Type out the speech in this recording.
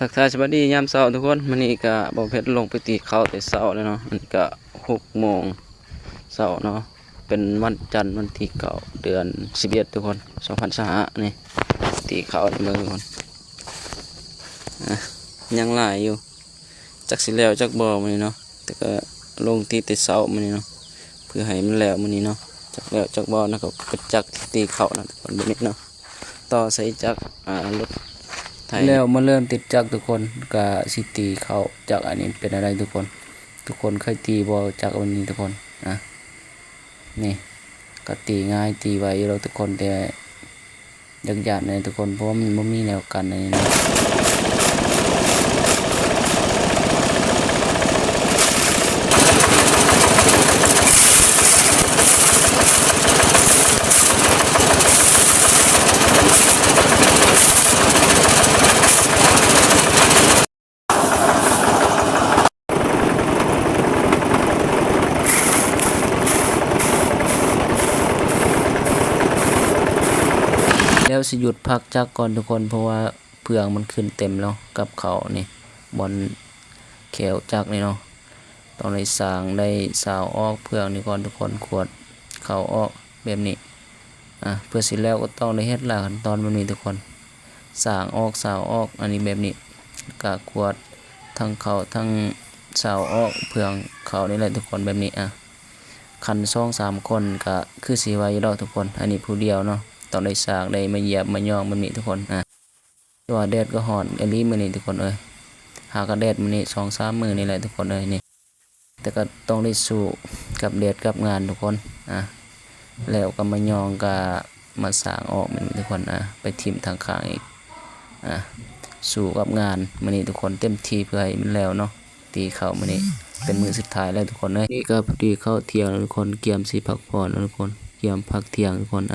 ทักทายสวัสดียามเช้าทุกคนมื้อนี้ก็บ่เพชรลงไปตีข้าวแต่เช้าเลยเนาะมันก็6 โมงเช้าเนาะเป็นวันจันทร์วันที่9เดือน11ทุกคน2025นี่ตีข้าวเบิ่งทุกคนอ่ะยังหลายอยู่จักสิแล้วจักบ่มื้อนี้เนาะแต่ก็ลงตีแต่เช้ามื้อนี้เนาะเพื่อให้มันแล้วมื้อนี้เนาะจักแล้วจักบ่นะก็ไปจักตีข้าวนะทุกคนแบบนี้เนาะต่อใส่จักรถแล้วมาเริ่มติดจักทุกคนก็สิตีเข้าจากอันนี้เป็นอะไรทุกคนเคยตีบ่จากวันนี้ทุกคนนะนี่ก็ตีง่ายตีไวเราทุกคนแต่ยากๆในทุกคนเพราะว่ามันบ่มีแนวกันในนี้นะแล้วสิหยุดพักจักก่อนทุกคนเพราะว่าเพืองมันขึ้นเต็มแล้วกับเขานี่บอนแขวจักนี่เนาะต้องได้สางได้สาวออกเพืองนี่ก่อนทุกคนขวดเขาออกแบบนี้เพื่อสิแล้วก็ต้องได้เฮ็ดหลายขั้นตอนแบบนี้ทุกคนสางออกสาวออกอันนี้แบบนี้ก็ขวดทั้งเขาทั้งสาวออกเพืองเขานี่แหละทุกคนแบบนี้คัน2-3 คนก็คือสิไหวอยู่ดอกทุกคนอันนี้ผู้เดียวเนาะต้องได้สากได้มาเหยียบมาย่องมันนี่ทุกคนตัวแดดก็หอนอันนี้มันนี่ทุกคนหากระแดดมันนี่2-3 มื้อนี่แหละทุกคนนี่แต่ก็ต้องได้สู้กับแดดกับงานทุกคนแล้วก็มาย่องก็มาสางออกมันทุกคนไปทิ่มทางข้างอีกสู้กับงานมันนี่ทุกคนเต็มที่เพื่อให้มันแล้วเนาะตีเข้ามันนี่เป็นมื้อสุดท้ายแล้วทุกคนนี่ก็พอดีเข้าเที่ยงแล้วทุกคนเกียมสิพักผ่อนแล้วทุกคนเกียมพักเที่ยงทุกคน